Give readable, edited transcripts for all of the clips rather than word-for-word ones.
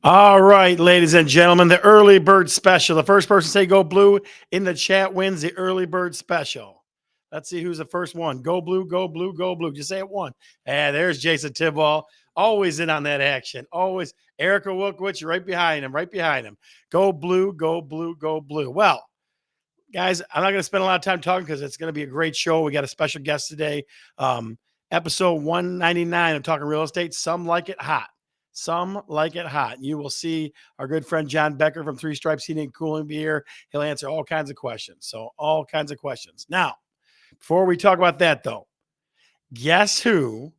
All right, ladies and gentlemen, the early bird special. The first person to say go blue in the chat wins the early bird special. Let's see who's the first one. Go blue, go blue, go blue. Just say it one. There's Jason Tiball. Always in on that action. Always. Erica Wilkowicz right behind him, right behind him. Go blue, go blue, go blue. Well, guys, I'm not going to spend a lot of time talking because it's going to be a great show. We got a special guest today. Um, Episode 199 of Talking Real Estate. Some like it hot. Some like it hot. You will see our good friend John Boettger from Three Stripes Heating and Cooling be here. He'll answer all kinds of questions. So, all kinds of questions. Now, before we talk about that, though, guess who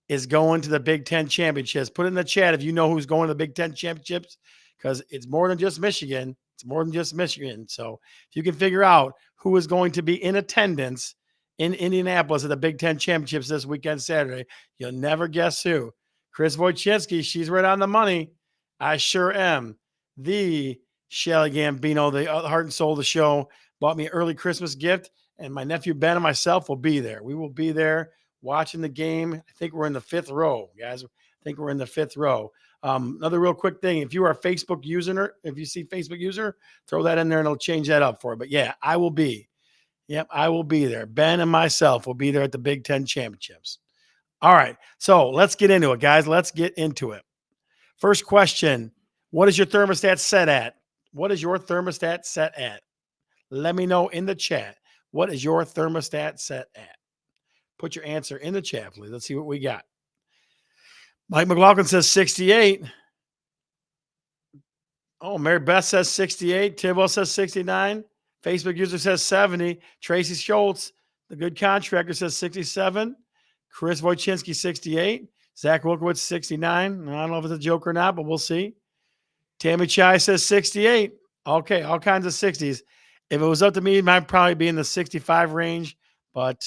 is going to the Big Ten championships? Put it in the chat if you know who's going to the Big Ten championships, because it's more than just Michigan. It's more than just Michigan. So if you can figure out who is going to be in attendance in Indianapolis at the Big Ten championships this weekend, Saturday, you'll never guess who. Chris Wojcinski, she's right on the money. I sure am. The Shelly Gambino, the heart and soul of the show, bought me an early Christmas gift, and my nephew Ben and myself will be there. We will be there watching the game. I think we're in the fifth row, guys. I think we're in the fifth row. Another real quick thing. If you are a Facebook user, if you see Facebook user, throw that in there and it'll change that up for you. But yeah, I will be. Yep, I will be there. Ben and myself will be there at the Big Ten championships. All right. So let's get into it, guys. Let's get into it. First question. What is your thermostat set at? What is your thermostat set at? Let me know in the chat. What is your thermostat set at? Put your answer in the chat, please. Let's see what we got. Mike McLaughlin says 68. Oh, Mary Beth says 68. Tibble says 69. Facebook user says 70. Tracy Schultz, the good contractor, says 67. Chris Wojcinski, 68. Zach Wilkowitz, 69. I don't know if it's a joke or not, but we'll see. Tammy Chai says 68. Okay, all kinds of 60s. If it was up to me, it might probably be in the 65 range, but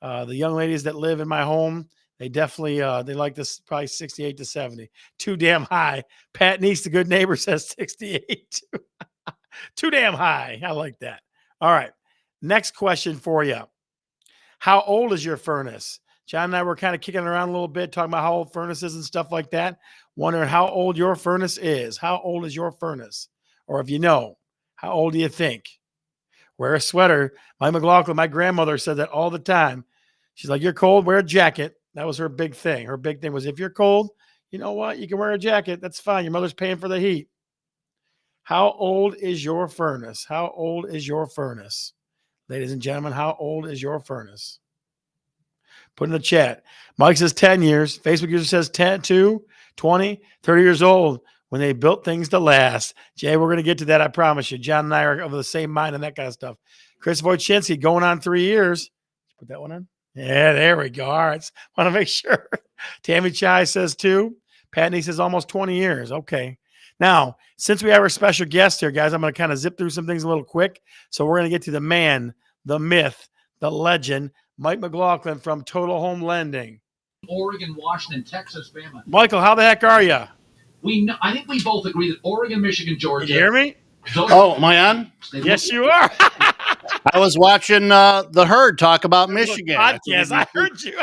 the young ladies that live in my home, they definitely they like this probably 68 to 70. Too damn high. Pat Neese, the good neighbor, says 68. Too damn high. I like that. All right. Next question for you. How old is your furnace? John and I were kind of kicking around a little bit, talking about how old furnaces and stuff like that. Wondering how old your furnace is. How old is your furnace? Or if you know, how old do you think? Wear a sweater. Mike McLaughlin, my grandmother said that all the time. She's like, you're cold, wear a jacket. That was her big thing. Her big thing was, if you're cold, you know what? You can wear a jacket. That's fine. Your mother's paying for the heat. How old is your furnace? How old is your furnace? Ladies and gentlemen, how old is your furnace? Put in the chat. Mike says 10 years. Facebook user says 10, 2, 20, 30 years old when they built things to last. Jay, we're going to get to that, I promise you. John and I are of the same mind and that kind of stuff. Chris Wojcinski going on 3 years. Put that one in. Yeah, there we go. All right. Want to make sure. Tammy Chai says 2. Patney says almost 20 years. Okay. Now, since we have our special guest here, guys, I'm going to kind of zip through some things a little quick. So we're going to get to the man, the myth, the legend, Mike McLaughlin from Total Home Lending. Oregon, Washington, Texas, Bama. Michael, how the heck are you? I think we both agree that Oregon, Michigan, Georgia. You hear me? Oh, am I on? Yes, you are. I was watching the Herd talk about Michigan. Podcast. I heard you.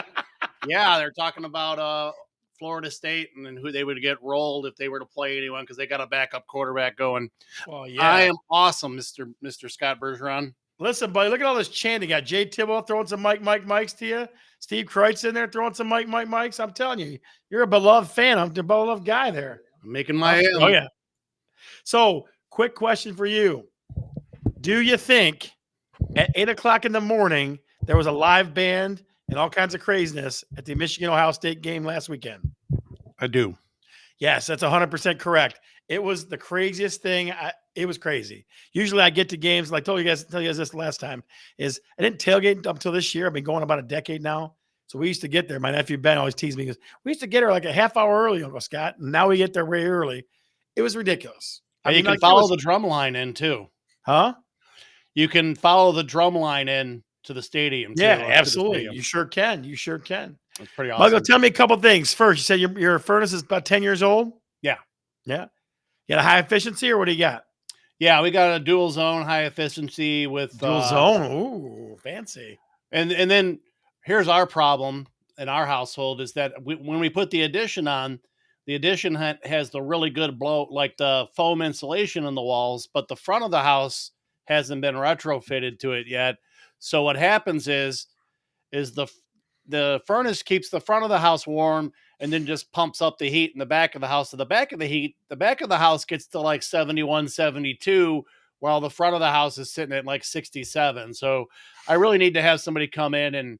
Yeah, they're talking about Florida State and then who they would get rolled if they were to play anyone because they got a backup quarterback going. Well, yeah. I am awesome, Mr. Scott Bergeron. Listen, buddy, look at all this chanting. Got Jay Tibble throwing some Mikes to you. Steve Kreutz in there throwing some Mikes. I'm telling you, you're a beloved fan. I'm a beloved guy there. I'm making my Oh, yeah. So, quick question for you. Do you think at 8 o'clock in the morning there was a live band and all kinds of craziness at the Michigan-Ohio State game last weekend? I do. Yes, that's 100% correct. It was the craziest thing. It was crazy. Usually I get to games, like tell you guys this last time, is I didn't tailgate up until this year. I've been going about a decade now. So we used to get there. My nephew Ben always teased me because we used to get there like a half hour early, Uncle Scott. And now we get there way early. It was ridiculous. I mean, you can follow the drum line in too. Huh? You can follow the drum line in to the stadium. Yeah, absolutely. You sure can. You sure can. That's pretty awesome. Michael, tell me a couple things. First, you said your furnace is about 10 years old? Yeah. Yeah. You got a high efficiency or what do you got? Yeah, we got a dual zone high efficiency with dual zone. Ooh, fancy. And then here's our problem in our household is that when we put the addition on, the addition has the really good blow, like the foam insulation in the walls, but the front of the house hasn't been retrofitted to it yet. So what happens is the furnace keeps the front of the house warm and then just pumps up the heat in the back of the house. So the back of the house gets to like 71, 72, while the front of the house is sitting at like 67. So I really need to have somebody come in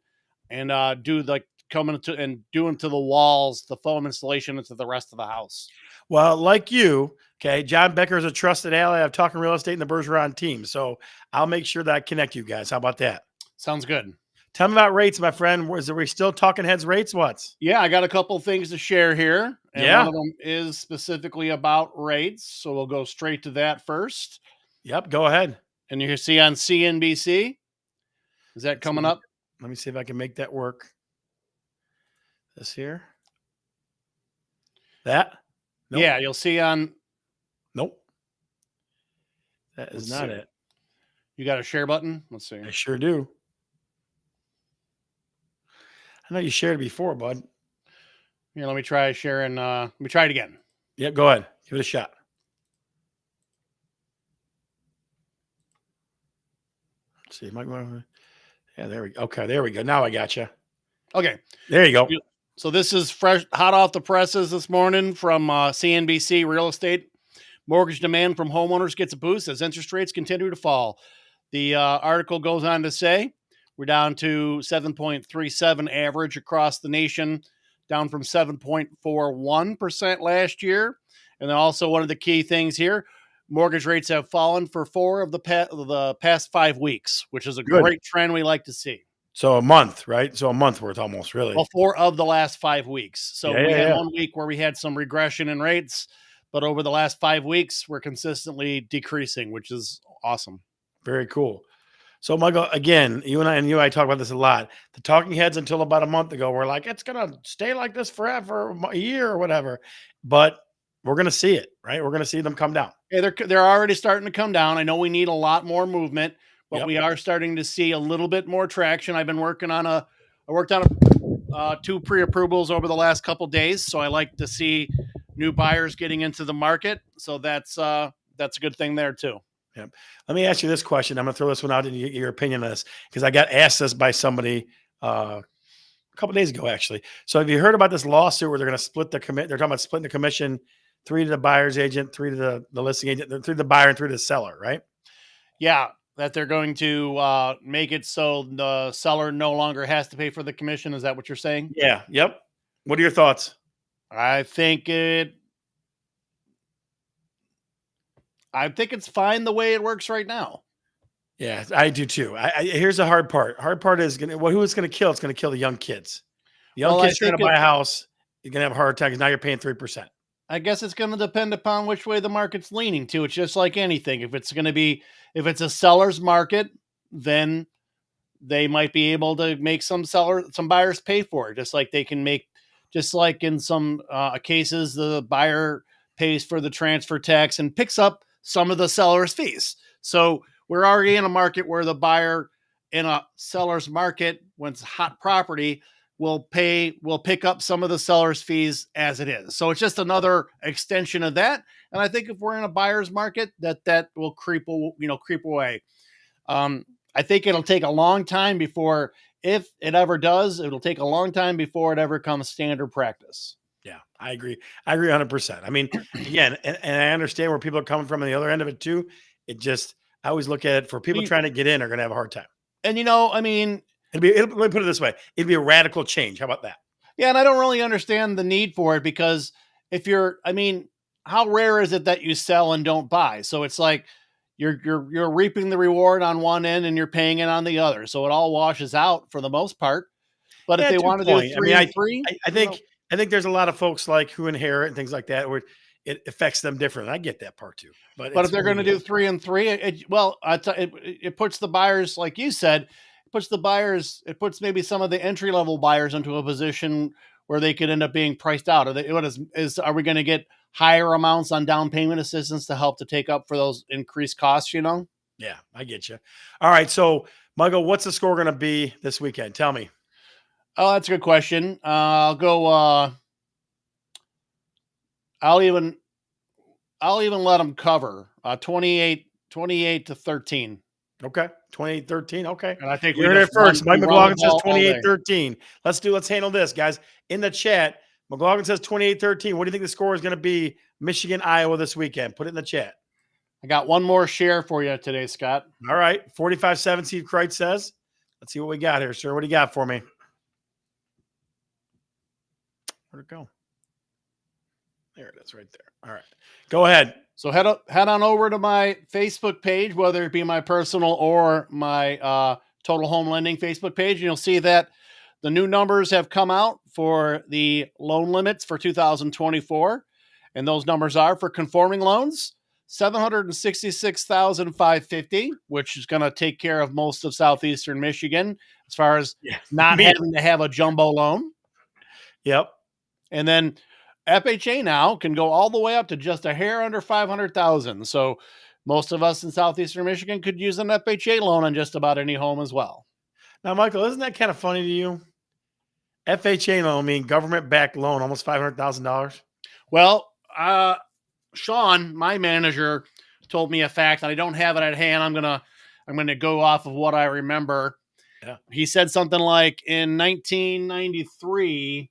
and do like come into and do into the walls, the foam installation into the rest of the house. Well, like you, okay, John Becker is a trusted ally of Talking Real Estate and the Bergeron team. So I'll make sure that I connect you guys. How about that? Sounds good. Tell me about rates, my friend. Are we still talking heads rates? What's? Yeah, I got a couple things to share here. And Yeah. one of them is specifically about rates. So we'll go straight to that first. Yep, go ahead. And you see on CNBC, is that coming up? Let me see if I can make that work. This here. That? Nope. Yeah, you'll see on. Nope. That is not it. You got a share button? Let's see. I sure do. I know you shared it before, bud. Here, let me try sharing. Let me try it again. Yep, go ahead. Give it a shot. Let's see. Yeah, there we go. Okay, there we go. Now I got you. Okay. There you go. So this is fresh, hot off the presses this morning from CNBC Real Estate. Mortgage demand from homeowners gets a boost as interest rates continue to fall. The article goes on to say we're down to 7.37 average across the nation, down from 7.41% last year. And then also one of the key things here, mortgage rates have fallen for 4 of the past 5 weeks, which is a great trend we like to see. So a month, right? So a month worth almost, really. Well, 4 of the last 5 weeks. So we had 1 week where we had some regression in rates, but over the last 5 weeks, we're consistently decreasing, which is awesome. Very cool. So, Michael, again, you and I talk about this a lot. The talking heads until about a month ago were like, it's going to stay like this forever, a year or whatever. But we're going to see it, right? We're going to see them come down. Yeah, they're already starting to come down. I know we need a lot more movement, but we are starting to see a little bit more traction. I've been working on I worked on 2 pre-approvals over the last couple days. So I like to see new buyers getting into the market. So that's a good thing there too. Yeah. Let me ask you this question. I'm going to throw this one out and get your opinion on this because I got asked this by somebody a couple days ago, actually. So have you heard about this lawsuit where they're going to split the commit? They're talking about splitting the commission, 3 to the buyer's agent, 3 to the listing agent, 3 to the buyer and 3 to the seller, right? Yeah. That they're going to make it so the seller no longer has to pay for the commission. Is that what you're saying? Yeah. Yep. What are your thoughts? I think it's fine the way it works right now. Yeah, I do too. Here's the hard part. Hard part is who it's going to kill? It's going to kill the young kids. The young kids trying to buy a house, you're going to have a hard time because now you're paying 3%. I guess it's going to depend upon which way the market's leaning to. It's just like anything. If it's a seller's market, then they might be able to make some buyers pay for it. Just like in some cases, the buyer pays for the transfer tax and picks up some of the seller's fees. So we're already in a market where the buyer in a seller's market, when it's hot property, will pick up some of the seller's fees as it is. So it's just another extension of that. And I think if we're in a buyer's market, that will creep away. I think it'll take a long time before, if it ever does, it'll take a long time before it ever comes standard practice. Yeah, I agree. I agree 100%. I mean, again, and I understand where people are coming from on the other end of it too. I always look at it for people trying to get in are going to have a hard time. And I mean, let me put it this way. It'd be a radical change. How about that? Yeah. And I don't really understand the need for it because how rare is it that you sell and don't buy? So it's like you're reaping the reward on one end and you're paying it on the other. So it all washes out for the most part. But if they want to do 3 and 3, I think there's a lot of folks like who inherit and things like that where it affects them different. I get that part too. But if they're going to do 3 and 3, it puts the buyers, like you said, it puts maybe some of the entry level buyers into a position where they could end up being priced out. Are we going to get higher amounts on down payment assistance to help to take up for those increased costs? Yeah, I get you. All right. So Michael, what's the score going to be this weekend? Tell me. Oh, that's a good question. I'll go I'll even let them cover 28-13. Okay. 28-13. Okay. And I think You we heard it just first. Mike we run the McLaughlin says ball all day. 28-13. Let's handle this, guys. In the chat, McLaughlin says 28-13. What do you think the score is going to be? Michigan, Iowa this weekend. Put it in the chat. I got one more share for you today, Scott. All right. 45-7, Steve Kreitz says. Let's see what we got here, sir. What do you got for me? Where'd it go? There it is right there. All right. Go ahead. So head on over to my Facebook page, whether it be my personal or my Total Home Lending Facebook page, and you'll see that the new numbers have come out for the loan limits for 2024. And those numbers are for conforming loans, $766,550, which is going to take care of most of southeastern Michigan as far as not having to have a jumbo loan. Yep. And then FHA now can go all the way up to just a hair under 500,000. So most of us in southeastern Michigan could use an FHA loan on just about any home as well. Now, Michael, isn't that kind of funny to you? FHA loan, mean government-backed loan, almost $500,000. Well, Sean, my manager, told me a fact, and I don't have it at hand. I'm gonna go off of what I remember. Yeah. He said something like in 1993,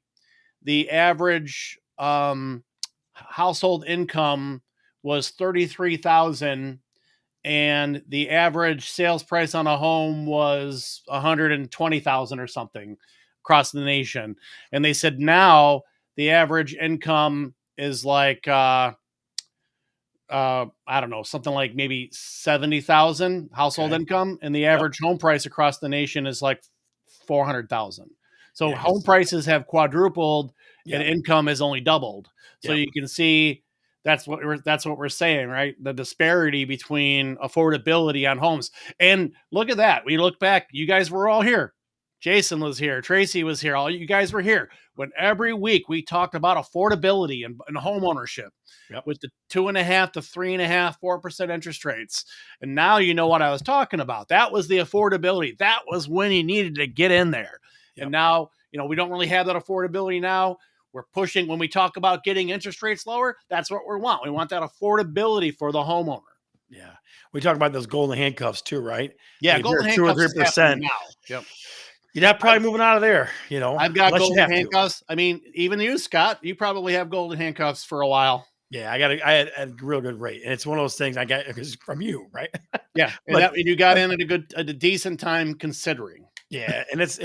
the average household income was $33,000, and the average sales price on a home was $120,000 or something across the nation. And they said now the average income is like I don't know, something like maybe 70,000 household income, and the average home price across the nation is like 400,000. So home prices have quadrupled, and income has only doubled. So you can see that's what we're saying, right? The disparity between affordability on homes. And look at that. We look back. You guys were all here. Jason was here. Tracy was here. All you guys were here when every week we talked about affordability and home ownership with the 2.5 to 3.5, 4% interest rates. And now you know what I was talking about. That was the affordability. That was when you needed to get in there. And now, we don't really have that affordability now. We're pushing, when we talk about getting interest rates lower, that's what we want. We want that affordability for the homeowner. Yeah. We talk about those golden handcuffs too, right? Yeah, golden handcuffs 2 or 3% now. Yep. You're not probably moving out of there, I've got golden handcuffs. I mean, even you, Scott, you probably have golden handcuffs for a while. Yeah, I had a real good rate, and it's one of those things I got from you, right? Yeah, and you got in at a decent time considering. Yeah, and it's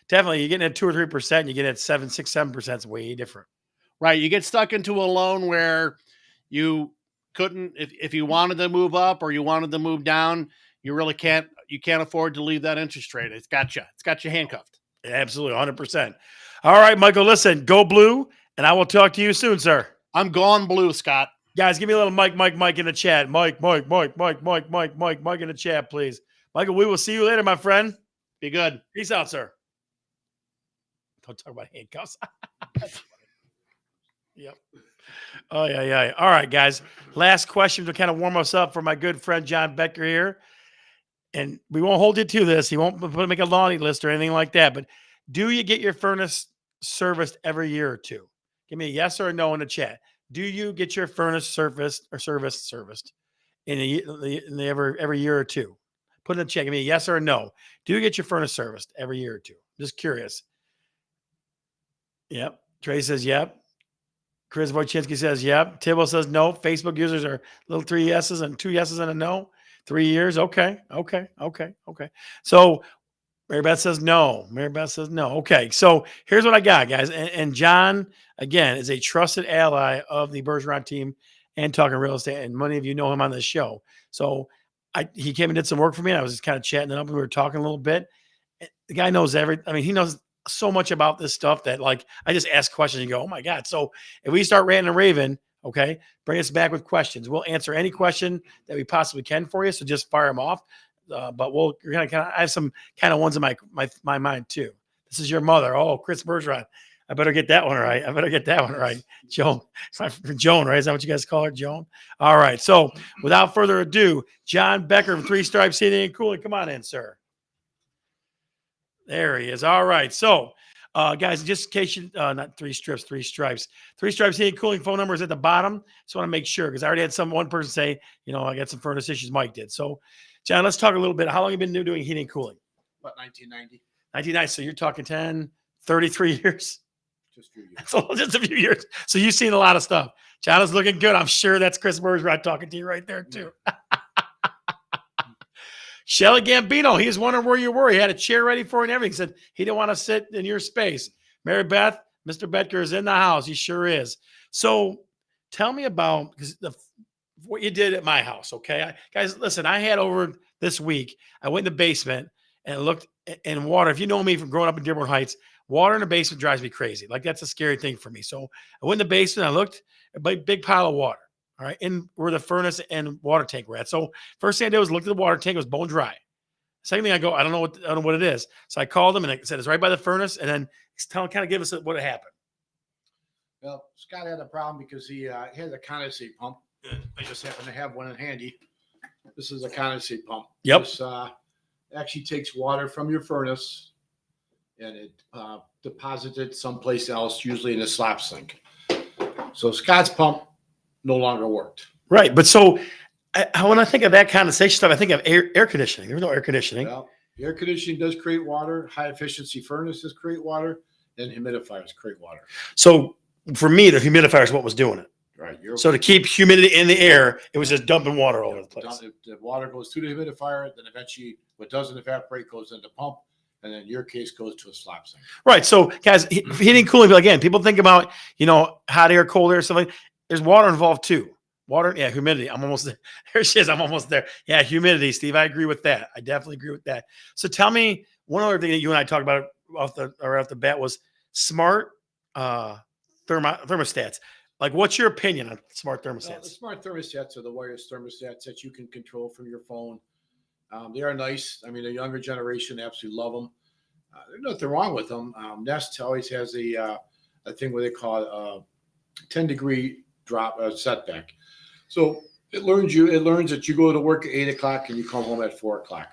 definitely, you're getting at 2 or 3%, you get at 7, 6, 7%. It's way different, right? You get stuck into a loan where you couldn't, if you wanted to move up or you wanted to move down, you really can't. You can't afford to leave that interest rate. It's got you handcuffed. Absolutely, 100%. All right, Michael, listen, go blue, and I will talk to you soon, sir. I'm gone blue, Scott. Guys, give me a little Mike in the chat. Mike in the chat, please. Michael, we will see you later, my friend. Be good. Peace out, sir. Don't talk about handcuffs. Yep. Oh, yeah. All right, guys. Last question to kind of warm us up for my good friend John Boettger here. And we won't hold you to this. He won't make a laundry list or anything like that. But do you get your furnace serviced every year or two? Give me a yes or a no in the chat. Do you get your furnace serviced in every year or two? Put in the chat. Give me a yes or a no. Do you get your furnace serviced every year or two? Just curious. Yep. Trey says yep. Chris Wojcinski says yep. Tibble says no. Facebook users are little 3 yeses and 2 yeses and a no. 3 years. Okay. So Mary Beth says no. Okay. So here's what I got, guys. And John, again, is a trusted ally of the Bergeron team and Talking Real Estate. And many of you know him on this show. So he came and did some work for me. And I was just kind of chatting it up. And we were talking a little bit. The guy knows he knows so much about this stuff that, like, I just ask questions and go, oh my God. So if we start ranting and raving, okay, bring us back with questions. We'll answer any question that we possibly can for you. So just fire them off. But you're gonna I have some kind of ones in my mind too. This is your mother. Oh, Chris Bergeron. I better get that one right. Joan, right? Is that what you guys call her, Joan? All right. So without further ado, John Boettger from Three Stripes Heating and Cooling. Come on in, sir. There he is. All right. So Guys, just in case you, not three strips, three stripes. Three stripes heating cooling phone number is at the bottom. Just want to make sure because I already had one person say, I got some furnace issues. Mike did. So, John, let's talk a little bit. How long have you been doing heating and cooling? About 1990. 1990. So you're talking 10, 33 years. Just a few years. Just a few years. So you've seen a lot of stuff. John is looking good. I'm sure that's Chris Bergeron talking to you right there, too. Shelly Gambino, he was wondering where you were. He had a chair ready for you and everything. He said he didn't want to sit in your space. Mary Beth, Mr. Boettger is in the house. He sure is. So tell me about what you did at my house, okay? Guys, listen, I had over this week, I went in the basement and looked in water. If you know me from growing up in Dearborn Heights, water in the basement drives me crazy. Like, that's a scary thing for me. So I went in the basement, I looked at a big pile of water. All right, and where the furnace and water tank were at. So first thing I did was look at the water tank; it was bone dry. Second thing I go, I don't know what it is. So I called him and I said it's right by the furnace, and then kind of give us what had happened. Well, Scott had a problem because he has a condensate pump. I just happen to have one in handy. This is a condensate pump. Yep. This actually takes water from your furnace and it deposits it someplace else, usually in a slop sink. So Scott's pump no longer worked. Right. But so when I think of that condensation stuff, I think of air conditioning. There's no air conditioning. Well, air conditioning does create water. High efficiency furnaces create water. And humidifiers create water. So for me, the humidifier is what was doing it. Right. So to keep humidity in the air, it was just dumping water all over the place. The water goes through the humidifier. Then eventually what doesn't evaporate goes into the pump. And then in your case goes to a slop sink. Right. So guys, heating and cooling, again, people think about, hot air, cold air, stuff like that. There's water involved too. Water, yeah, humidity. I'm almost there. There she is. I'm almost there. Yeah, humidity, Steve. I agree with that. I definitely agree with that. So tell me, one other thing that you and I talked about off the bat was smart thermostats. Like, what's your opinion on smart thermostats? Well, the smart thermostats are the wireless thermostats that you can control from your phone. They are nice. I mean, the younger generation absolutely love them. There's nothing wrong with them. Nest always has a thing where they call it 10-degree drop setback. So it learns that you go to work at 8 o'clock and you come home at 4 o'clock.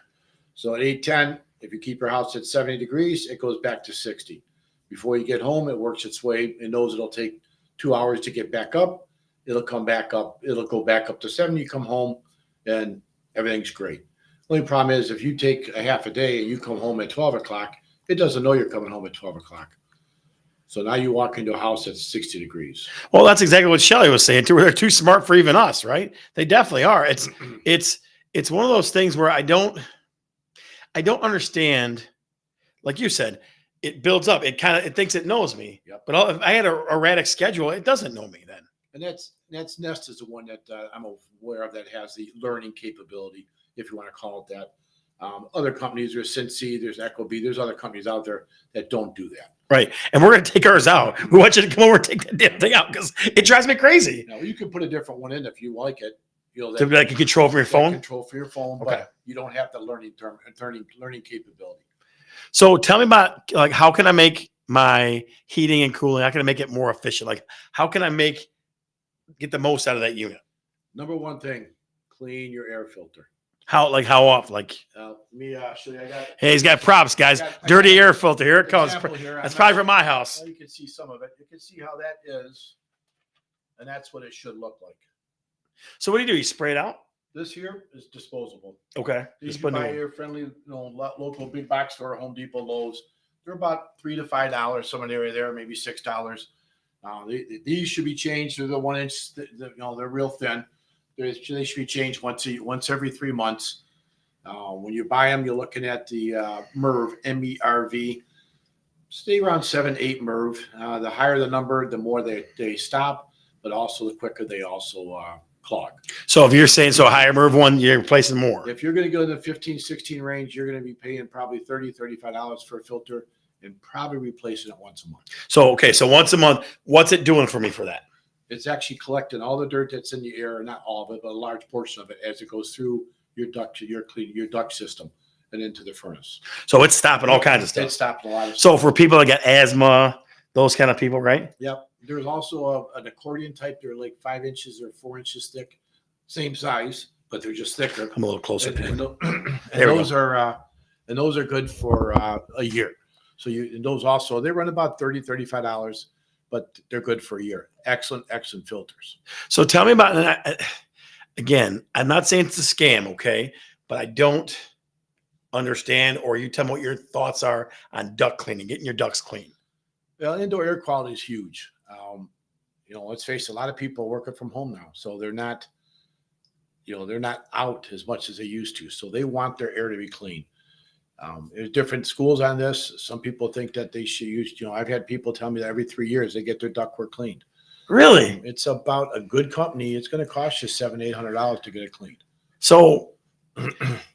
So at 8:10, if you keep your house at 70 degrees, it goes back to 60. Before you get home, it works its way. It knows it'll take 2 hours to get back up. It'll come back up. It'll go back up to 70. You come home and everything's great. Only problem is if you take a half a day and you come home at 12 o'clock, it doesn't know you're coming home at 12 o'clock. So now you walk into a house that's 60 degrees. Well, that's exactly what Shelly was saying too. They're too smart for even us, right? They definitely are. It's one of those things where I don't understand. Like you said, it builds up. It thinks it knows me. Yep. But if I had a erratic schedule, it doesn't know me then. And that's Nest is the one that I'm aware of that has the learning capability, if you want to call it that. Other companies, there's Cincy, there's Ecobee, there's other companies out there that don't do that. Right. And we're going to take ours out. We want you to come over and take that damn thing out because it drives me crazy. Now, you can put a different one in if you like it. To be like a control from your phone? Control for your phone, Okay. but you don't have the learning capability. So tell me about, like, how can I make my heating and cooling, how can I make it more efficient? Like, how can I get the most out of that unit? Number one thing, clean your air filter. How often? Like, Let me show you. hey, he's got props, guys. Dirty air filter. Here it comes. Here. That's probably from my house. You can see some of it. You can see how that is, and that's what it should look like. So what do? You spray it out? This here is disposable. Okay. These you buy your friendly, local big box store, Home Depot, Lowe's. They're about $3 to $5, some in the area there, maybe $6. These should be changed. They're the 1 inch. They're real thin. They should be changed once every 3 months. When you buy them, you're looking at the MERV, MERV. Stay around 7, 8 MERV. The higher the number, the more they stop, but also the quicker they also clog. So if you're saying higher MERV one, you're replacing more. If you're going to go to the 15, 16 range, you're going to be paying probably $30, $35 for a filter and probably replacing it once a month. So, okay. So once a month, what's it doing for me for that? It's actually collecting all the dirt that's in the air, not all of it, but a large portion of it as it goes through your duct system and into the furnace. So it's stopping all kinds of stuff. It's stopping a lot of stuff. So for people that got asthma, those kind of people, right? Yep. There's also an accordion type. They're like 5 inches or 4 inches thick, same size, but they're just thicker. I'm a little closer. And those are good for a year. So and those also, they run about $30, $35, but they're good for a year. Excellent filters. So tell me about, and again, I'm not saying it's a scam, okay? But I don't understand, or you tell me what your thoughts are on duct cleaning, getting your ducts clean. Well, indoor air quality is huge. Let's face it, a lot of people are working from home now. So they're not out as much as they used to. So they want their air to be clean. There's different schools on this. Some people think that they should use, I've had people tell me that every 3 years they get their ductwork cleaned. Really? It's about a good company. It's going to cost you $700-800 to get it cleaned. So,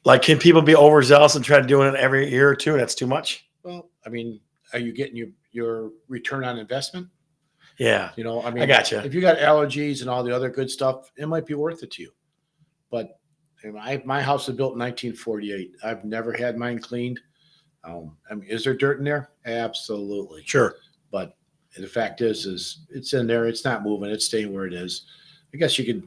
like, can people be overzealous and try to do it every year or two? That's too much. Well, I mean, are you getting your return on investment? Yeah. I got you. If you got allergies and all the other good stuff, it might be worth it to you. But my house was built in 1948. I've never had mine cleaned. Is there dirt in there? Absolutely. Sure. But the fact is it's in there. It's not moving. It's staying where it is. I guess you could,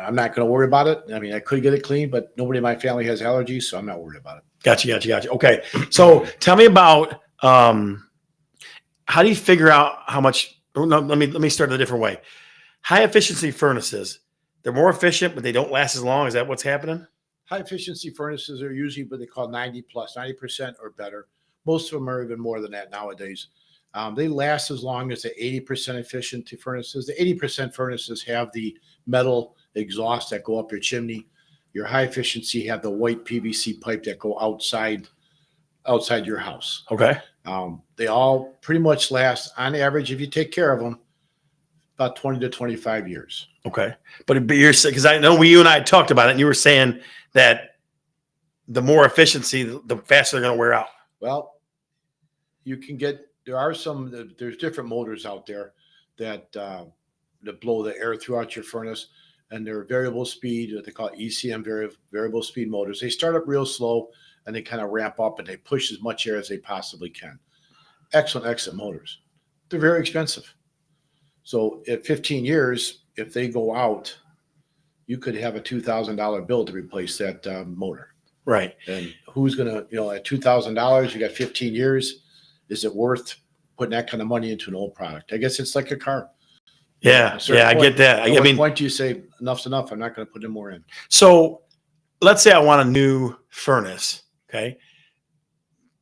I'm not going to worry about it. I mean, I could get it clean, but nobody in my family has allergies, so I'm not worried about it. Gotcha. Okay. So tell me about, how do you figure out how much, no, let me start a different way. High efficiency furnaces, they're more efficient, but they don't last as long. Is that what's happening? High efficiency furnaces are usually what they call 90% or better. Most of them are even more than that nowadays. They last as long as the 80% efficiency furnaces. The 80% furnaces have the metal exhaust that go up your chimney. Your high efficiency have the white PVC pipe that go outside your house. Okay. They all pretty much last, on average, if you take care of them, about 20 to 25 years. Okay. But you're saying, because I know you and I talked about it, and you were saying that the more efficiency, the faster they're going to wear out. Well, there's different motors out there that blow the air throughout your furnace, and they're variable speed, what they call ECM, variable speed motors. They start up real slow and they kind of ramp up and they push as much air as they possibly can. Excellent motors. They're very expensive. So at 15 years, if they go out, you could have a $2,000 bill to replace that motor. Right. And who's going to, at $2,000, you got 15 years. Is it worth putting that kind of money into an old product? I guess it's like a car. Yeah. I get that. At what point do you say enough's enough? I'm not going to put in more in. So let's say I want a new furnace. Okay.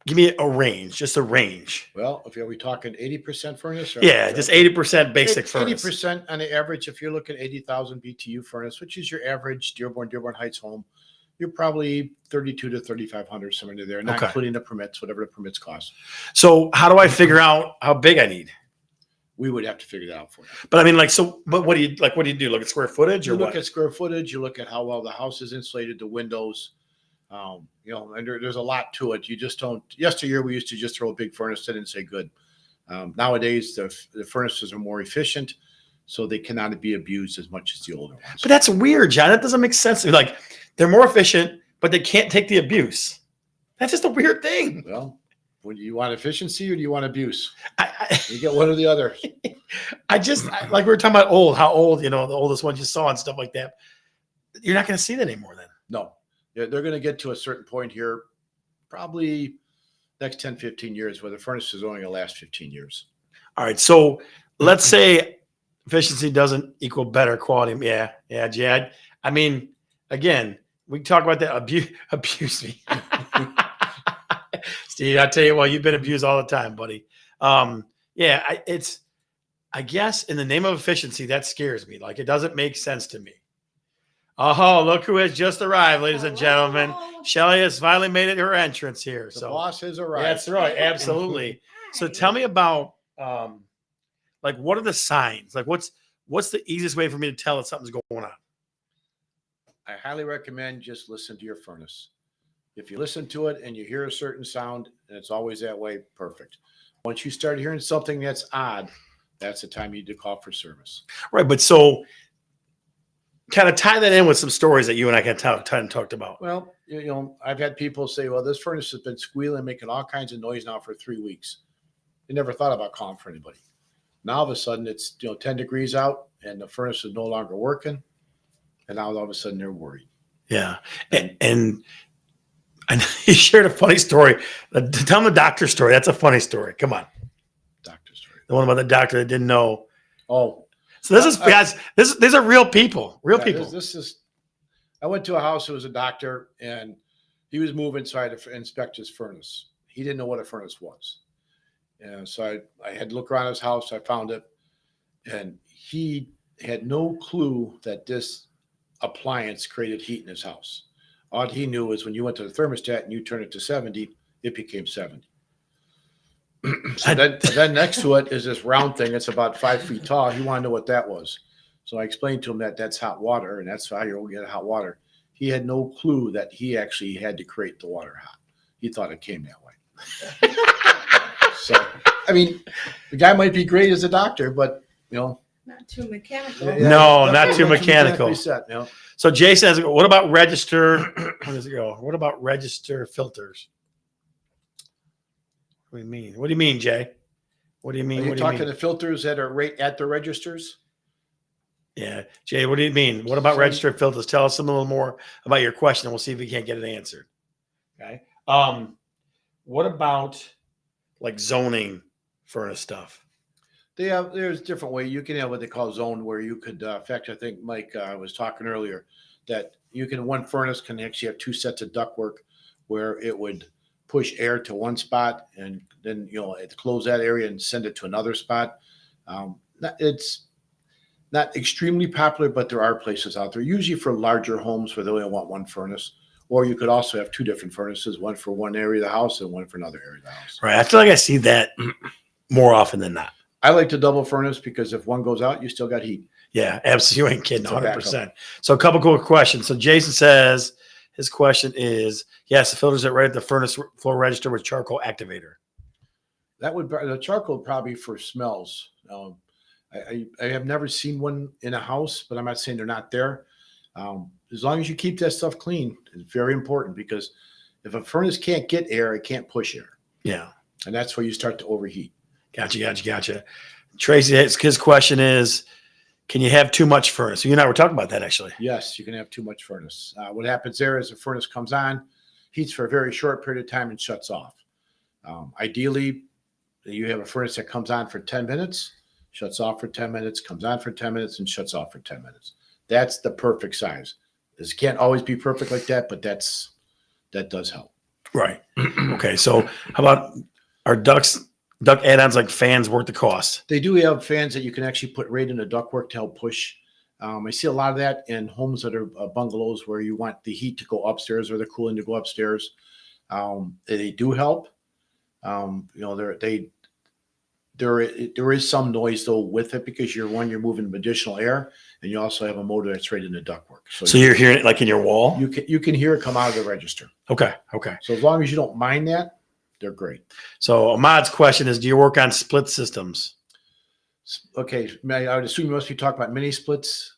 Give me a range, just a range. Well, are we talking 80% furnace? Yeah, just 80% basic furnace. 80% on the average. If you're looking at 80,000 BTU furnace, which is your average Dearborn Heights home, you're probably 32 to 3,500, somewhere in there, not including the permits, whatever the permits cost. So how do I figure out how big I need? We would have to figure that out for you. But I mean, but what do you do? Look at square footage, or you look at square footage. You look at how well the house is insulated, the windows. And there's a lot to it. You just don't. Yesteryear, we used to just throw a big furnace in and say good. Nowadays, the furnaces are more efficient, so they cannot be abused as much as the older ones. But that's weird, John. That doesn't make sense. Like, they're more efficient, but they can't take the abuse. That's just a weird thing. Well, do you want efficiency or do you want abuse? You get one or the other. Like we were talking about how old, the oldest ones you saw and stuff like that. You're not going to see that anymore then. No. They're going to get to a certain point here, probably next 10, 15 years, where the furnace is only going to last 15 years. All right. So let's say efficiency doesn't equal better quality. Yeah, Jad. I mean, again, we can talk about that. Abuse me. Steve, I tell you what, you've been abused all the time, buddy. I guess in the name of efficiency, that scares me. Like, it doesn't make sense to me. Oh, look who has just arrived, ladies and gentlemen. Shelly has finally made her entrance here. The boss has arrived. That's right. Absolutely. So tell me about, what are the signs? Like, what's the easiest way for me to tell that something's going on? I highly recommend just listen to your furnace. If you listen to it and you hear a certain sound, and it's always that way, perfect. Once you start hearing something that's odd, that's the time you need to call for service. Right. But so kind of tie that in with some stories that you and I talked about. Well, I've had people say, well, this furnace has been squealing, making all kinds of noise now for 3 weeks. They never thought about calling for anybody. Now, all of a sudden, it's 10 degrees out and the furnace is no longer working. And now all of a sudden they're worried. Yeah. And And he shared a funny story. Tell him the doctor story. That's a funny story. Come on. Doctor story. The one about the doctor that didn't know. Oh, So this is guys. These are real people. Real yeah, people. This is. I went to a house. It was a doctor, and he was moving, so I had to inspect his furnace. He didn't know what a furnace was, and so I had to look around his house. I found it, and he had no clue that this appliance created heat in his house. All he knew is when you went to the thermostat and you turned it to 70, it became 70. So then next to it is this round thing. It's about 5 feet tall. He wanted to know what that was. So I explained to him that that's hot water, and that's how you'll get hot water. He had no clue that he actually had to create the water hot. He thought it came that way. So, I mean, the guy might be great as a doctor, but, you know. Not too mechanical. No, not too mechanical. Set, you know? So Jay says, what about register? Where does it go? What about register filters? What do you mean? What do you mean, Jay? What do you mean? Are you What do you talking mean? the filters that are right at the registers? Yeah. Jay, what do you mean? What about register filters? Tell us a little more about your question and we'll see if we can't get it answered. Okay. What about like zoning furnace stuff? There's different way. You can have what they call zone where you could, in fact, I think Mike was talking earlier that you can, one furnace can actually have two sets of ductwork where it would push air to one spot and then, you know, it close that area and send it to another spot. It's not extremely popular, but there are places out there, usually for larger homes where they only want one furnace. Or you could also have two different furnaces, one for one area of the house and one for another area of the house. Right. I feel like I see that more often than not. I like the double furnace because if one goes out, you still got heat. Yeah, absolutely. You ain't kidding. It's a backup. 100%. So a couple quick questions. So Jason says his question is, yes, the filters that right at the furnace floor register with charcoal activator. That would, the charcoal probably for smells. I have never seen one in a house, but I'm not saying they're not there. As long as you keep that stuff clean, it's very important because if a furnace can't get air, it can't push air. Yeah. And that's where you start to overheat. Gotcha. Tracy, his question is, can you have too much furnace? So you and I were talking about that actually. Yes, you can have too much furnace. What happens there is the furnace comes on, heats for a very short period of time and shuts off. Ideally, you have a furnace that comes on for 10 minutes, shuts off for 10 minutes, comes on for 10 minutes, and shuts off for 10 minutes. That's the perfect size. This can't always be perfect like that, but that does help. Right. Okay. So how about our duct add-ons like fans worth the cost? They do have fans that you can actually put right in the ductwork to help push. I see a lot of that in homes that are bungalows where you want the heat to go upstairs or the cooling to go upstairs. They do help. You know, there is some noise though with it because you're moving additional air, and you also have a motor that's right in the ductwork. So you're hearing it like in your wall? You can hear it come out of the register. Okay. So as long as you don't mind that, they're great. So Ahmad's question is, do you work on split systems? Okay, I would assume you must be talking about mini splits.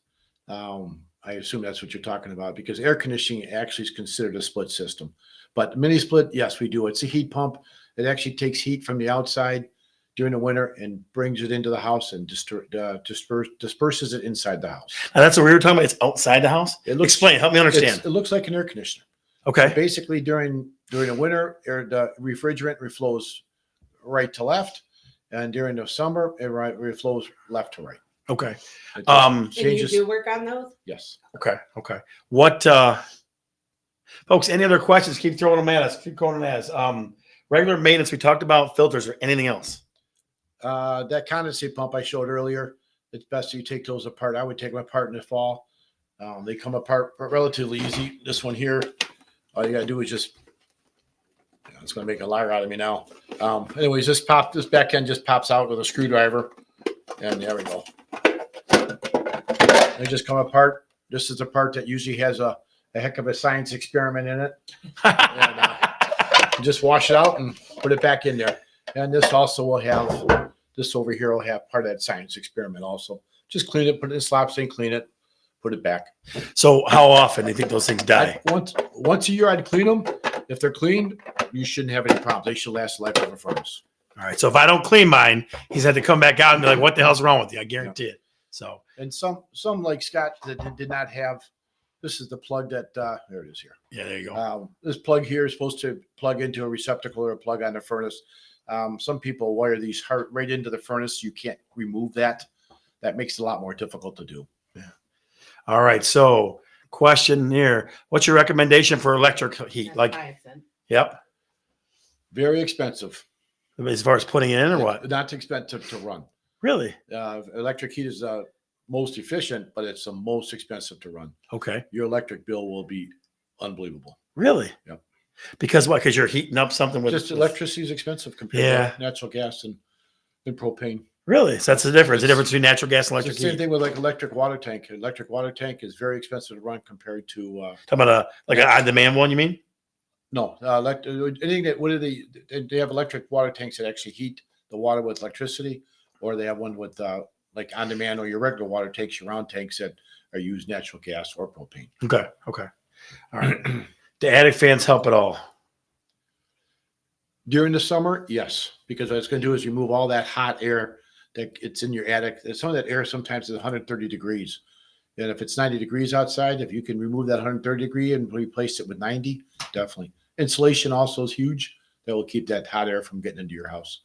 I assume that's what you're talking about because air conditioning actually is considered a split system. But mini split, yes, we do. It's a heat pump. It actually takes heat from the outside during the winter and brings it into the house and disperses it inside the house. Now that's what we were talking about. It's outside the house. Explain. Help me understand. It looks like an air conditioner. Okay. So basically, during the winter, the refrigerant reflows right to left, and during the summer, it reflows left to right. Okay. And you do work on those? Yes. Okay. What, folks? Any other questions? Keep throwing them at us. Keep going at us. Regular maintenance. We talked about filters or anything else. That condensate pump I showed earlier. It's best that you take those apart. I would take them apart in the fall. They come apart relatively easy. This one here, all you gotta do is just. It's gonna make a liar out of me now. Anyways, this back end just pops out with a screwdriver, and there we go. They just come apart. This is the part that usually has a heck of a science experiment in it. And, you just wash it out and put it back in there. And this also will have, this over here will have part of that science experiment also. Just clean it, put it in slop sink, clean it, put it back. So how often do you think those things die? Once a year I'd clean them. If they're cleaned, you shouldn't have any problems. They should last the life of a furnace. All right. So if I don't clean mine, he's had to come back out and be like, what the hell's wrong with you? I guarantee it. So, and some like Scott that did not have This is the plug that, there it is here. Yeah, there you go. This plug here is supposed to plug into a receptacle or a plug on the furnace. Some people wire these right into the furnace. You can't remove that. That makes it a lot more difficult to do. All right. So question here. What's your recommendation for electric heat? That's Like, 5 cents. yep. Very expensive. As far as putting it in or what? Not expensive to run. Really? Electric heat is most efficient, but it's the most expensive to run. Okay. Your electric bill will be unbelievable. Really? Yep. Because what? Because you're heating up something with Just electricity is expensive compared Yeah. to natural gas and propane. Really? So that's the difference. The difference between natural gas and It's the electric same heat. thing with like electric water tank. Electric water tank is very expensive to run compared to Talking about like an on-demand one, you mean? no anything that what are they have electric water tanks that actually heat the water with electricity, or they have one with like on demand or your regular water tanks, your round tanks that are used natural gas or propane. Okay. Okay. All right. Do attic fans help at all? During the summer, yes, because what it's going to do is remove all that hot air that it's in your attic. Some of that air sometimes is 130 degrees. And if it's 90 degrees outside, if you can remove that 130 degree and replace it with 90, definitely. Insulation also is huge. That will keep that hot air from getting into your house.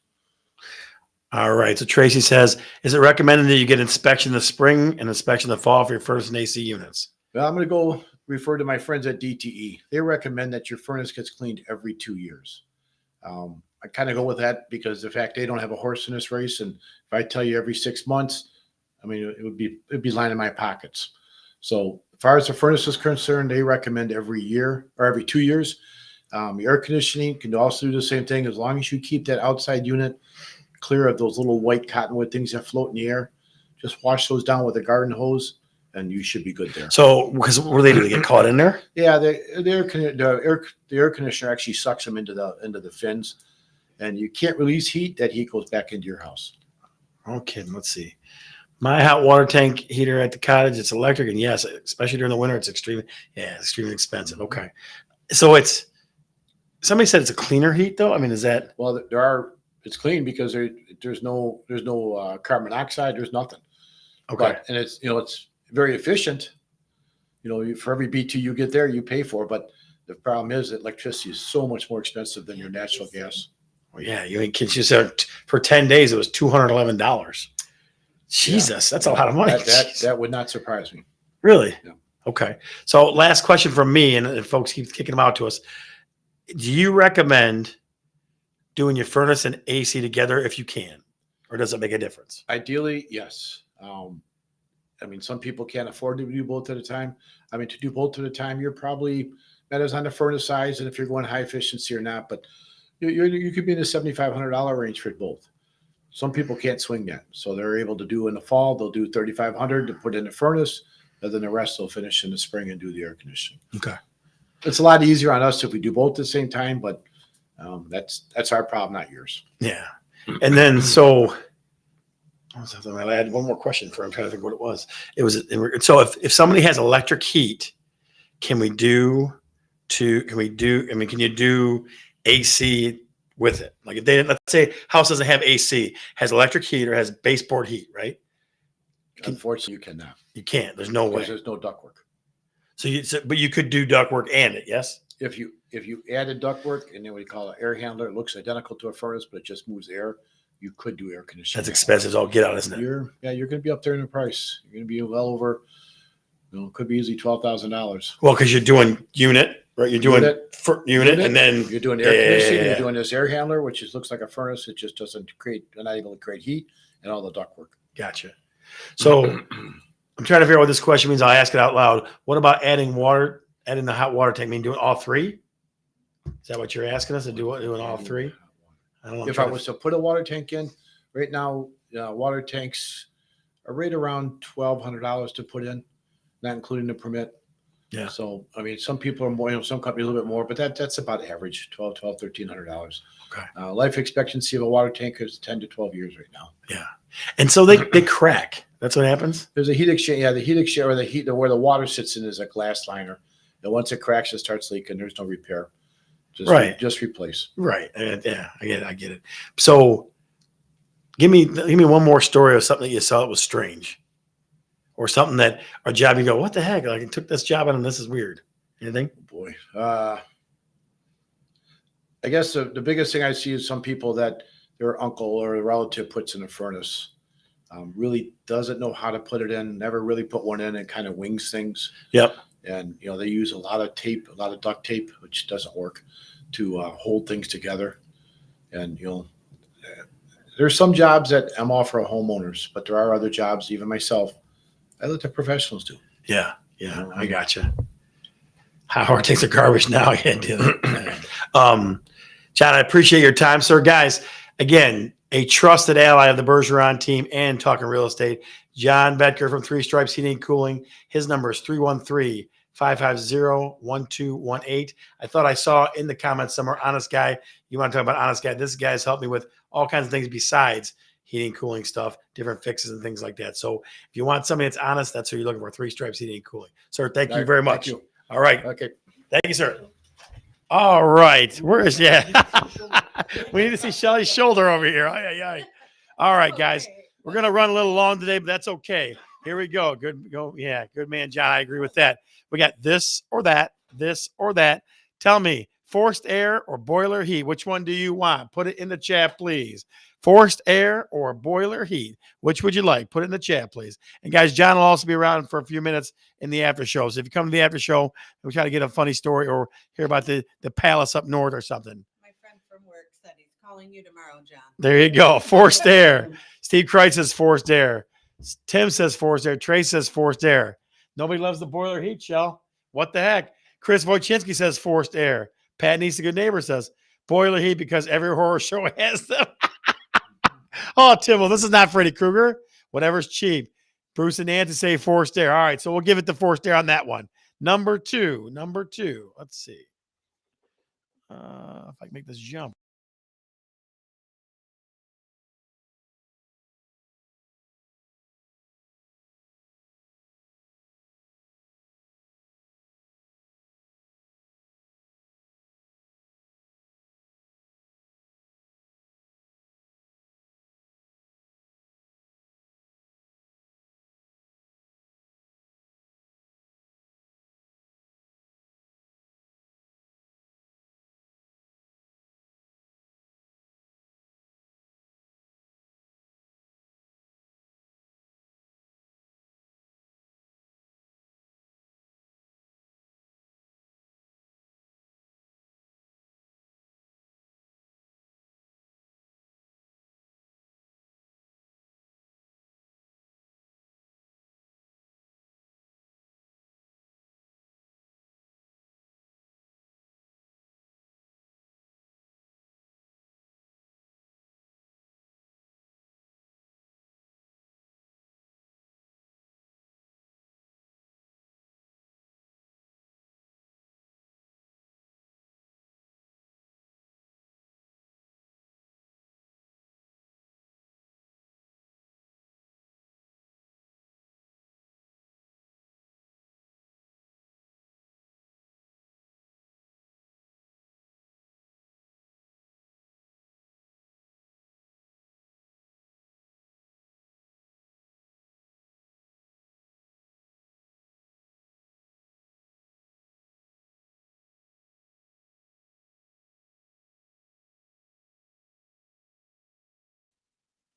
All right. So Tracy says, is it recommended that you get inspection in the spring and inspection in the fall for your furnace and AC units? Well, I'm going to go refer to my friends at DTE. They recommend that your furnace gets cleaned every 2 years. I kind of go with that because the fact they don't have a horse in this race, and if I tell you every 6 months, I mean it'd be lining my pockets. So as far as the furnace is concerned, they recommend every year or every 2 years. Your air conditioning can also do the same thing as long as you keep that outside unit clear of those little white cottonwood things that float in the air. Just wash those down with a garden hose, and you should be good there. So, because what do? They get caught in there? Yeah, the air conditioner actually sucks them into the fins, and you can't release heat. That heat goes back into your house. Okay, let's see. My hot water tank heater at the cottage, it's electric, and yes, especially during the winter, it's extremely expensive. Okay, so somebody said it's a cleaner heat though. I mean, is that? Well, it's clean because there's no carbon monoxide. There's nothing. Okay. And it's very efficient. For every BTU you get there, you pay for. But the problem is that electricity is so much more expensive than your natural gas. Well, yeah, you ain't kidding. You said for 10 days it was $211. Jesus, that's a lot of money. That would not surprise me. Really? Yeah. Okay. So last question from me, and folks keep kicking them out to us. Do you recommend doing your furnace and AC together if you can, or does it make a difference? Ideally, yes. I mean, some people can't afford to do both at a time. I mean, to do both at a time, you're probably matters on the furnace size and if you're going high efficiency or not. But you could be in the $7,500 range for both. Some people can't swing that, so they're able to do in the fall. They'll do $3,500 to put in the furnace, and then the rest they'll finish in the spring and do the air conditioning. Okay. It's a lot easier on us if we do both at the same time, but that's our problem, not yours. Yeah. And then so I had one more question for him. I'm trying to think what it was. So if somebody has electric heat, can you do AC with it? Like if let's say house doesn't have AC, has electric heat or has baseboard heat, right? Unfortunately, you cannot. You can't. There's no way. Because there's no ductwork. But you could do ductwork and it, yes? If you added ductwork and then we call it air handler, it looks identical to a furnace, but it just moves air. You could do air conditioning. That's expensive as all get out, isn't it? You're going to be up there in the price. You're going to be well over. It could be easily $12,000. Well, because you're doing unit, right? You're doing unit, and then you're doing air conditioning. You're doing this air handler, which looks like a furnace. It just doesn't not able to create heat and all the ductwork. Gotcha. So I'm trying to figure out what this question means. I'll ask it out loud. What about adding the hot water tank? I mean, doing all three? Is that what you're asking us to do? Doing all three? I don't know. If I was to put a water tank in right now, water tanks are right around $1,200 to put in, not including the permit. Yeah. So, I mean, some people are more, some companies a little bit more, but that's about average, $1,300. Okay. Life expectancy of a water tank is 10 to 12 years right now. Yeah. And so they crack. That's what happens? There's a heat exchange. Yeah, the heat exchange or where the water sits in is a glass liner. And once it cracks, it starts leaking. There's no repair. Just replace. Right. Yeah, I get it. So give me one more story of something that you saw that was strange or something that a job you go, what the heck? Like I took this job and this is weird. Anything? Boy, I guess the biggest thing I see is some people that their uncle or a relative puts in a furnace. Really doesn't know how to put it in, never really put one in, and kind of wings things. Yep. And, they use a lot of tape, a lot of duct tape, which doesn't work to hold things together. And, there's some jobs that I'm all for homeowners, but there are other jobs, even myself, I let the professionals do. Yeah. Yeah. I gotcha. Howard takes the garbage now. I can't do that. John, I appreciate your time, sir. Guys, again, a trusted ally of the Bergeron team and Talking Real Estate. John Boettger from Three Stripes Heating and Cooling. His number is 313-550-1218. I thought I saw in the comments somewhere, honest guy. You want to talk about honest guy? This guy's helped me with all kinds of things besides heating and cooling stuff, different fixes and things like that. So if you want somebody that's honest, that's who you're looking for. Three Stripes Heating and Cooling. Sir, thank you very much. Thank you. All right. Okay. Thank you, sir. All right. Where is, we need to see Shelly's shoulder over here. All right, guys. We're going to run a little long today, but that's okay. Here we go. Good man, John. I agree with that. We got this or that, this or that. Tell me, forced air or boiler heat? Which one do you want? Put it in the chat, please. Forced air or boiler heat? Which would you like? Put it in the chat, please. And guys, John will also be around for a few minutes in the after show. So if you come to the after show, we try to get a funny story or hear about the palace up north or something. My friend from work said he's calling you tomorrow, John. There you go. Forced air. Steve Kreitz says forced air. Tim says forced air. Trey says forced air. Nobody loves the boiler heat, Shell. What the heck? Chris Wojcinski says forced air. Pat Neese, a good neighbor, says boiler heat because every horror show has them. Oh, Tim, well, this is not Freddy Krueger. Whatever's cheap. Bruce and Nancy say forced air. All right, so we'll give it the forced air on that one. Number two. Let's see. If I can make this jump.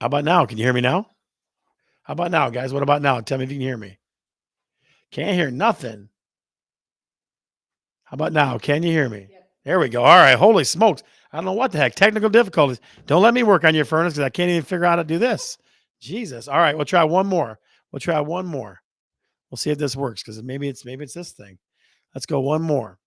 How about now? Can you hear me now? How about now, guys? What about now? Tell me if you can hear me. Can't hear nothing. How about now? Can you hear me? Yep. There we go. All right. Holy smokes. I don't know what the heck. Technical difficulties. Don't let me work on your furnace because I can't even figure out how to do this. Jesus. All right. We'll try one more. We'll see if this works because maybe it's this thing. Let's go one more.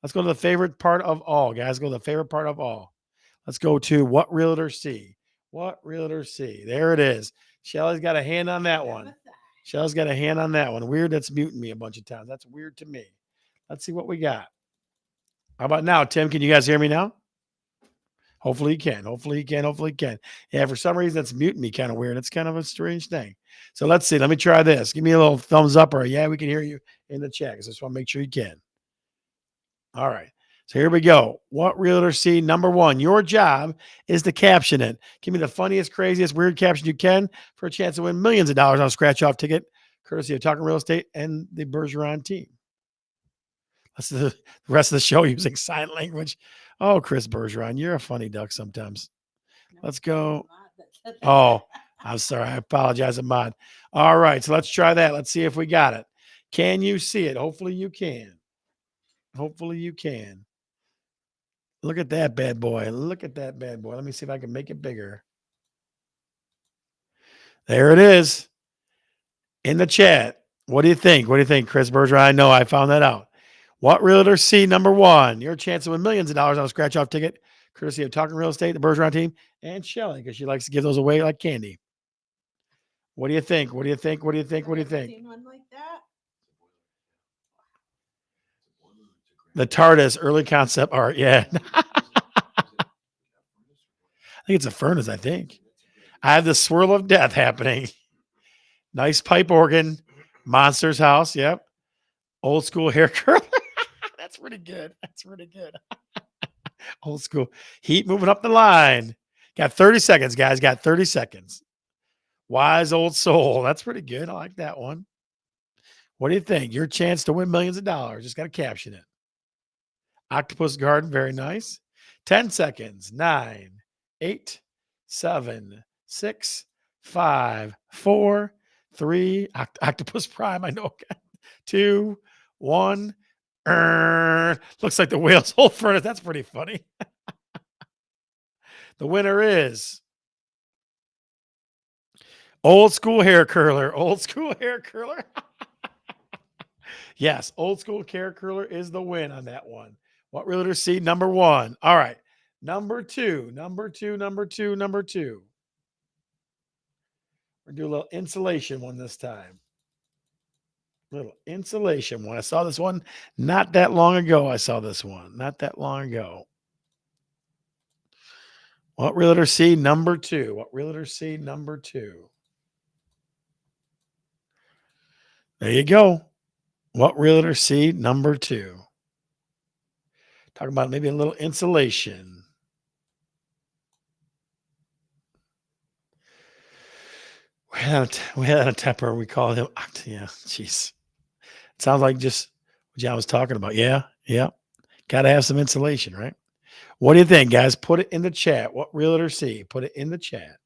Let's go to the favorite part of all, guys. Go to the favorite part of all. Let's go to what realtors see. What realtors see. There it is. Shelly's got a hand on that one. Shell's got a hand on that one. Weird. That's muting me a bunch of times. That's weird to me. Let's see what we got. How about now, Tim? Can you guys hear me now? Hopefully you can. Hopefully you can. Yeah, for some reason, it's muting me kind of weird. It's kind of a strange thing. So let's see. Let me try this. Give me a little thumbs up or yeah, we can hear you in the chat. I just want to make sure you can. All right. So here we go. What realtor see? Number one, your job is to caption it. Give me the funniest, craziest, weird caption you can for a chance to win millions of dollars on a scratch off ticket, courtesy of Talkin Real Estate and the Bergeron team. That's the rest of the show using sign language. Oh, Chris Bergeron, you're a funny duck sometimes. Let's go. Oh, I'm sorry. I apologize, Ahmad. All right. So let's try that. Let's see if we got it. Can you see it? Hopefully you can. Hopefully you can. Look at that bad boy. Look at that bad boy. Let me see if I can make it bigger. There it is in the chat. What do you think? What do you think, Chris Bergeron? I know I found that out. What realtor see? Number one, your chance to win millions of dollars on a scratch off ticket, courtesy of Talkin Real Estate, the Bergeron team, and Shelly, because she likes to give those away like candy. What do you think? What do you think? What do you think? What do you I've never think? seen one like that. The TARDIS early concept art. Yeah. I think it's a furnace, I think. I have the swirl of death happening. Nice pipe organ. Monster's house. Yep. Old school hair curler. That's pretty good. That's pretty good. Old school. Heat moving up the line. Got 30 seconds, guys. Got 30 seconds. Wise old soul. That's pretty good. I like that one. What do you think? Your chance to win millions of dollars. Just got to caption it. Octopus Garden. Very nice. 10 seconds. 9, 8, 7, 6, 5, 4, 3. Octopus Prime. I know. 2, 1. Looks like the whale's whole furnace. That's pretty funny. The winner is old school hair curler. Old school hair curler. Yes, old school hair curler is the win on that one. What realtor see? Number one. All right. Number two. Number two. Number two. Number two. We're gonna do a little insulation one this time. Little insulation one. I saw this one not that long ago. I saw this one not that long ago. What realtor see? Number two. What realtor see? Number two. There you go. What realtor see? Number two. Talking about maybe a little insulation. We had a temper. We call him. Yeah, jeez. Sounds like just what John was talking about. Yeah, yeah. Got to have some insulation, right? What do you think, guys? Put it in the chat. What realtor see? Put it in the chat.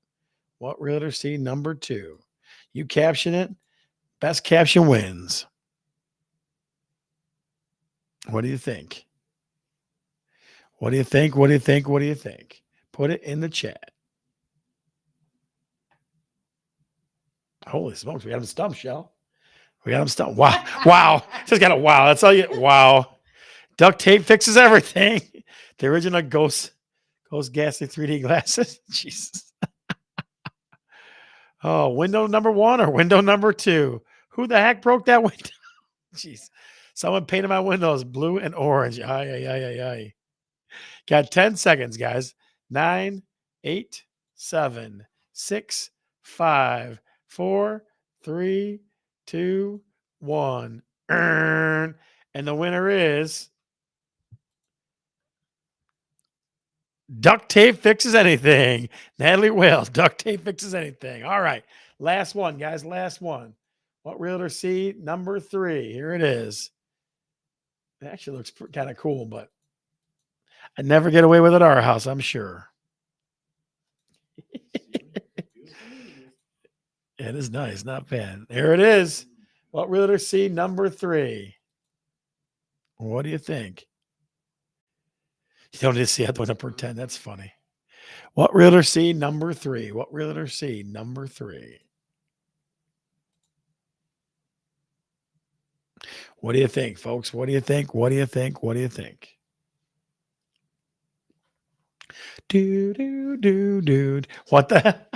What realtor see? Number two. You caption it. Best caption wins. What do you think? What do you think? What do you think? What do you think? Put it in the chat. Holy smokes, we got him stumped, Shell. We got him stumped. Wow. Wow. Just got a wow. That's all you. Wow. Duct tape fixes everything. The original Ghost Ghastly 3D glasses. Jesus. Oh, window number one or window number two? Who the heck broke that window? Jeez. Someone painted my windows blue and orange. Ay, ay, ay, ay, ay. Got 10 seconds, guys. 9, 8, 7, 6, 5, 4, 3, 2, 1. And the winner is duct tape fixes anything. Natalie Wells, duct tape fixes anything. All right. Last one, guys. Last one. What realtor see? Number 3. Here it is. It actually looks kind of cool, but I'd never get away with it at our house, I'm sure. It is nice, not bad. There it is. What realtor see? Number 3. What do you think? You don't need to see it when I pretend. That's funny. What realtor see? Number 3. What realtor see? Number 3. What do you think, folks? What do you think? What do you think? What do you think? Dude. What the hell?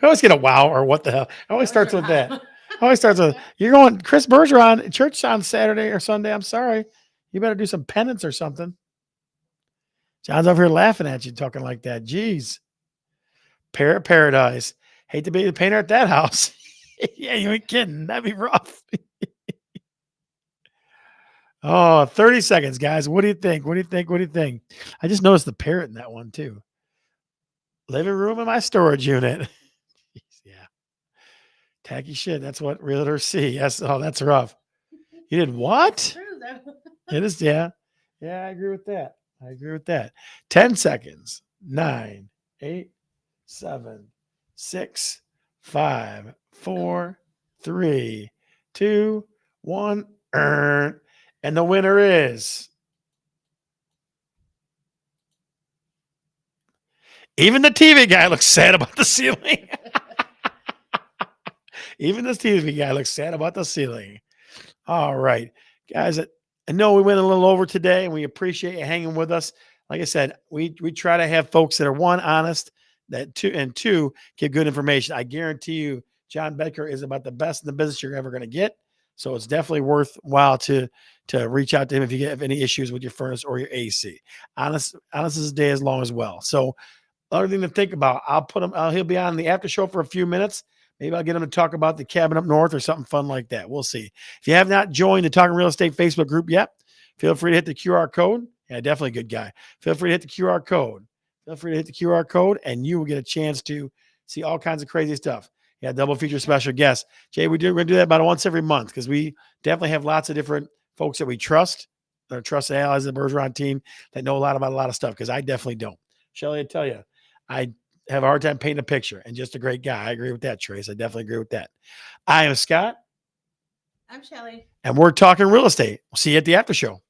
I always get a wow or what the hell. It always starts with that. Always starts with, you're going, Chris Bergeron, church on Saturday or Sunday. I'm sorry. You better do some penance or something. John's over here laughing at you talking like that. Jeez. Parrot Paradise. Hate to be the painter at that house. Yeah, you ain't kidding. That'd be rough. Oh, 30 seconds, guys. What do you think? What do you think? What do you think? I just noticed the parrot in that one too. Living room in my storage unit. Jeez, yeah. Tacky shit. That's what realtors see. Yes. Oh, that's rough. You did what? True, though. It is, yeah. Yeah, I agree with that. I agree with that. 10 seconds. 9, 8, 7, 6, 5, 4, 3, 2, 1. And the winner is even the TV guy looks sad about the ceiling. Even this TV guy looks sad about the ceiling. All right, guys. I know we went a little over today, and we appreciate you hanging with us. Like I said, we try to have folks that are one, honest, that two give good information. I guarantee you, John Boettger is about the best in the business you're ever going to get. So it's definitely worthwhile to reach out to him if you have any issues with your furnace or your AC. Honest as a day as long as well. So other thing to think about, I'll put him. He'll be on the after show for a few minutes. Maybe I'll get him to talk about the cabin up north or something fun like that. We'll see. If you have not joined the Talking Real Estate Facebook group yet, feel free to hit the QR code. Yeah, definitely a good guy. Feel free to hit the QR code. Feel free to hit the QR code, and you will get a chance to see all kinds of crazy stuff. Yeah, double feature special guests. Jay, we're going to do that about once every month because we definitely have lots of different folks that we trust, that are trusted allies of the Bergeron team that know a lot about a lot of stuff because I definitely don't. Shelly, I tell you, I have a hard time painting a picture and just a great guy. I agree with that, Trace. I definitely agree with that. I am Scott. I'm Shelly. And we're talking real estate. We'll see you at the after show.